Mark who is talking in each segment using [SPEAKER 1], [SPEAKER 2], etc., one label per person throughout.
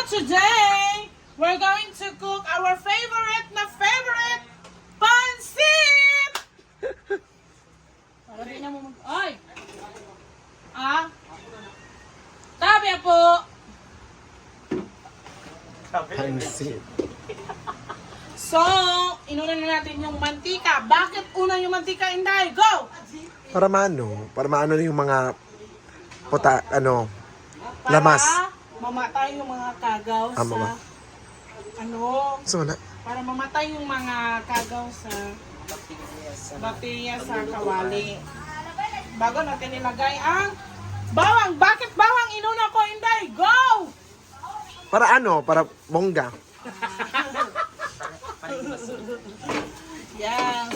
[SPEAKER 1] today, we're going to cook our favorite pancit! Para di na mo Ay! Ah? Tabi po!
[SPEAKER 2] Pansit.
[SPEAKER 1] So, inuna na natin yung mantika. Bakit una yung mantika, Inday? Go!
[SPEAKER 2] Para maano yung mga lamas.
[SPEAKER 1] Para mamatay yung mga kagaw sa...
[SPEAKER 2] So,
[SPEAKER 1] para mamatay yung mga kagaw sa bakterya sa kawali. Bago natin ilagay ang bawang. Bakit bawang inuna ko, Inday? Go!
[SPEAKER 2] para bongga.
[SPEAKER 1] Yes.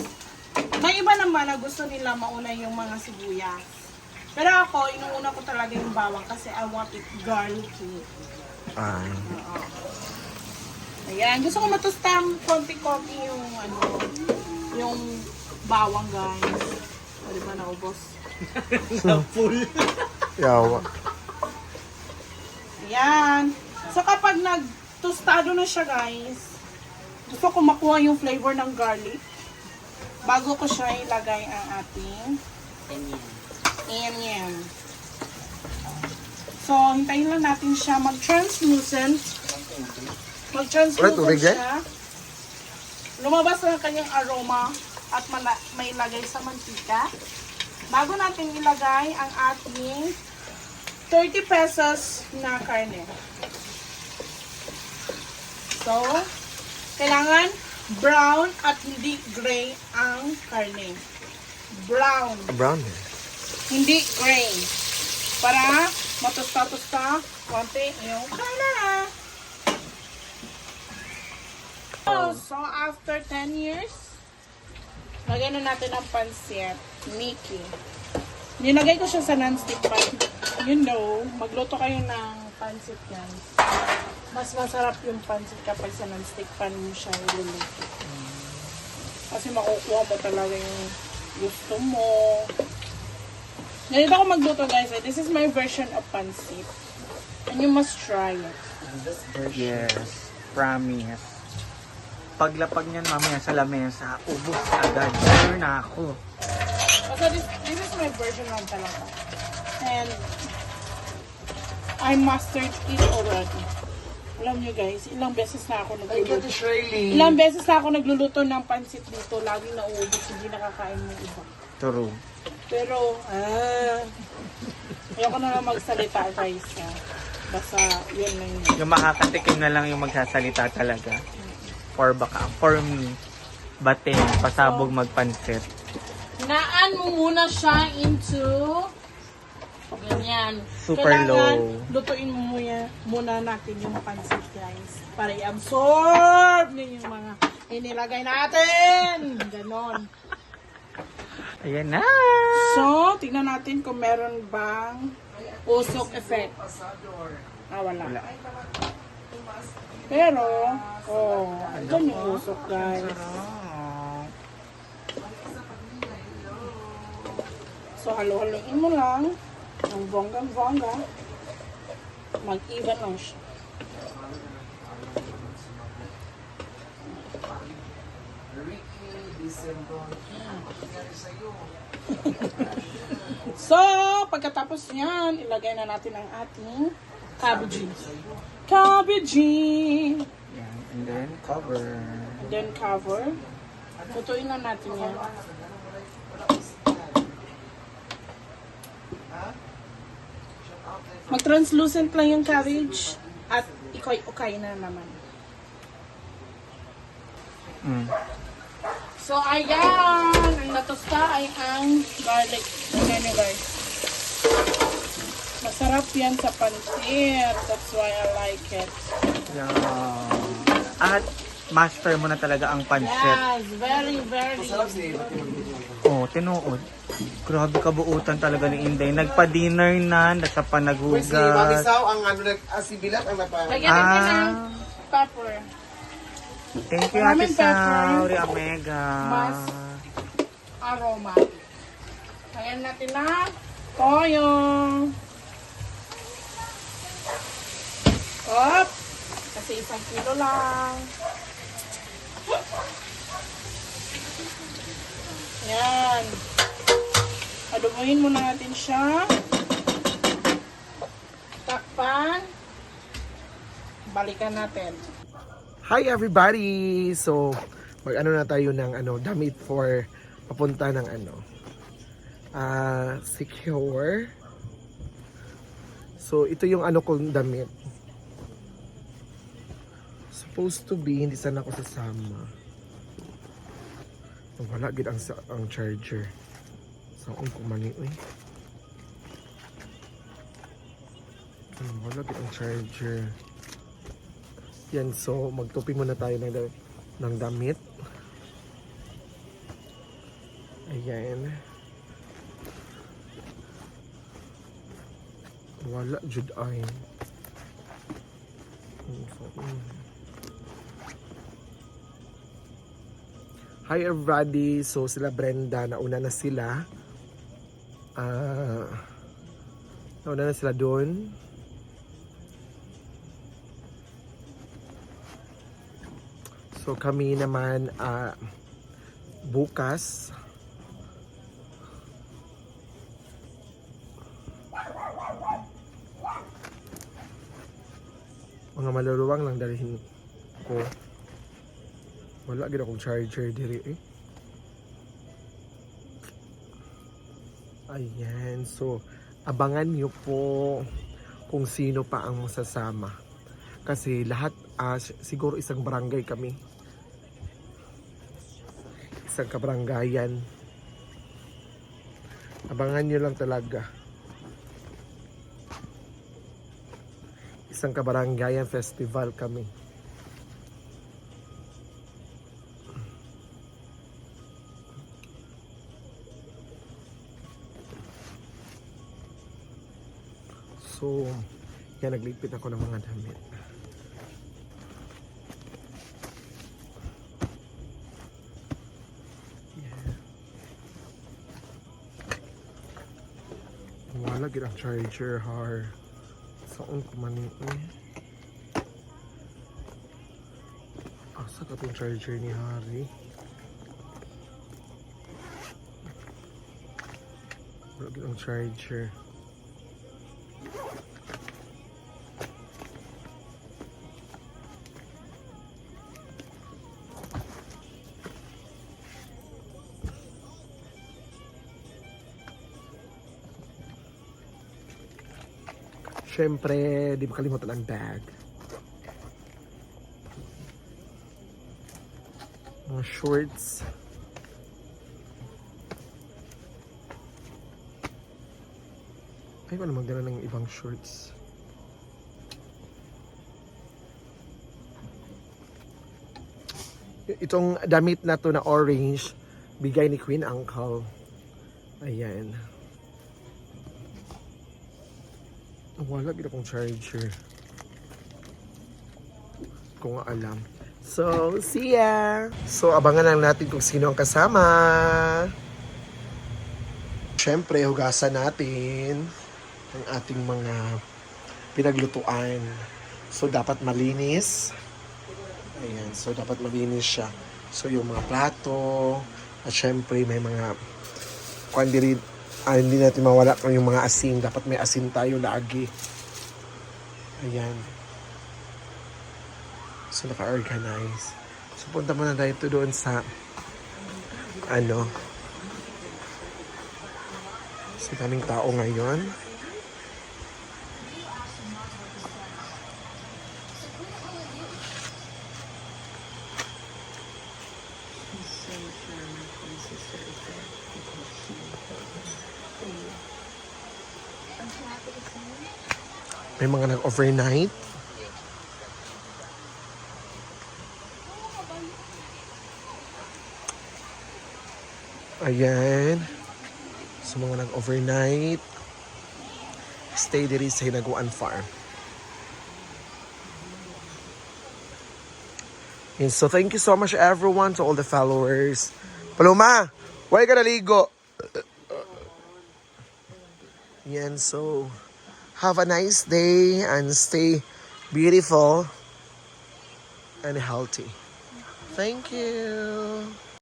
[SPEAKER 1] May iba naman na gusto nila mauna yung mga sibuyas. Pero ako, inuuna ko talaga yung bawang kasi I want it garlicky.
[SPEAKER 2] Ay.
[SPEAKER 1] Ayan. Gusto ko matustang konti-konti yung bawang, guys. O, diba naubos?
[SPEAKER 2] Yawa.
[SPEAKER 1] Ayan. So, kapag nagtostado na siya, guys, gusto ko makuha yung flavor ng garlic. Bago ko siya ilagay ang ating onion. So, hintayin lang natin siya mag-translucent. Mag-translucent siya. Lumabas na ang kanyang aroma at may ilagay sa mantika. Bago natin ilagay ang ating 30 pesos na karne. So, kailangan brown at hindi gray ang karne. Brown.
[SPEAKER 2] Brown.
[SPEAKER 1] Hindi gray. Para matusta-tusta konti yung karne. So, after 10 years, lagyan na natin ang pansit. Mickey. Nilagay ko siya sa non-stick pan. You know, magluto kayo ng pansit yan. Mas masarap yung pansit kapag sa non-stick pan mo siya iluluto. Kasi makukuha mo talaga yung gusto mo. Ganito ako magluto, guys. This is my version of pansit. And you must try it.
[SPEAKER 3] Yes, promise. Paglapag niyan mamaya sa lamesa, ubos agad. Sure na ako.
[SPEAKER 1] So this is my version lang talaga. And I mastered it already. Alam nyo, guys, ilang beses na ako nagluluto. Ilang beses na ako nagluluto ng pansit dito. Laging nauubos, hindi nakakain ng iba.
[SPEAKER 3] True.
[SPEAKER 1] Pero, ayoko na lang magsalita, guys. Basta, yun lang yun.
[SPEAKER 3] Yung makakatikim na lang yung magsasalita talaga. For me, batin, pasabog magpansit.
[SPEAKER 1] Hinaan mo muna siya into ganyan.
[SPEAKER 3] Super low.
[SPEAKER 1] Lutuin mo muna natin yung pansit, guys. Para i-absorb niyo yung mga inilagay natin. Ganon.
[SPEAKER 3] Ayan na!
[SPEAKER 1] So, tignan natin kung meron bang usok effect. Wala. Pero, andyan yung usok, guys. So, halo-haloin mo lang. Ang bonggang-bongga. Mag-even lang siya. So, pagkatapos niyan, ilagay na natin ang ating cabbage.
[SPEAKER 3] Yan, and then cover.
[SPEAKER 1] And then cover. Lutuin na natin yan. Mag-translucent lang yung cabbage at ikoy-ukay na naman. So, ayan! Ang natusta ay ang garlic. Ayan nyo, guys. Masarap yan sa pansit. That's why I like it.
[SPEAKER 3] Yan. At master mo na talaga ang pansit.
[SPEAKER 1] Yes, very, very.
[SPEAKER 3] Oh, tinuod. Grabe kabuutan talaga ni Inday. Nagpa-dinner na, nasa pa naghugas.
[SPEAKER 2] ang sibilat ang
[SPEAKER 1] Lagyan natin ng pepper.
[SPEAKER 3] Thank you, Ate
[SPEAKER 1] Maraming pepper.
[SPEAKER 3] Sauri Omega.
[SPEAKER 1] Mas aroma. Lagyan natin na toyo. Op! kasi 1 kilo lang. Yan. Adobohin muna natin siya. Takpan. Balikan natin.
[SPEAKER 2] Hi everybody! So, mag-ano na tayo ng damit for papunta ng secure. So, ito yung kong damit. Supposed to be, hindi sana ako sasama. Wala gid ang charger. Saan ko mani wala gid ang charger. Yan, so magtupi muna tayo ng damit. Ayan. Wala jud ay. Hi everybody! So sila Brenda, nauna na sila. Nauna na sila doon. So kami naman bukas mga maluluwang lang dalhin ko. Wala gid akong charger diri Ayan, so abangan niyo po kung sino pa ang sasama. Kasi lahat siguro isang barangay kami. Isang kabaranggayan. Abangan niyo lang talaga. Isang kabaranggayan festival kami. So, yan, naglipit ako ng mga damit. Wala gid ang charger har. Saan ko man asa ka tong charger ni Harry? Wala gid ang charger. Siyempre, di makalimutan ang bag. Mga shorts. Ay, wala magdala ng ibang shorts. Itong damit na to na orange, bigay ni Queen Uncle. Ayan. Wala gid akong charger. Kung alam. So, see ya! So, abangan lang natin kung sino ang kasama. Siyempre, hugasan natin ang ating mga pinaglutuan. So, dapat malinis. Ayan. So, dapat malinis siya. So, yung mga plato. At siyempre, may mga hindi natin mawala yung mga asin. Dapat may asin tayo lagi. Ayan. So, naka-organize. So, punta muna tayo doon sa so, daming tao ngayon. May mga nag-overnight. Ayan. So, mga nag-overnight. Stay diri sa Hinaguan Farm. And so, thank you so much everyone, to all the followers. Paloma! Why ka naligo? Yan, so have a nice day and stay beautiful. and healthy. Thank you!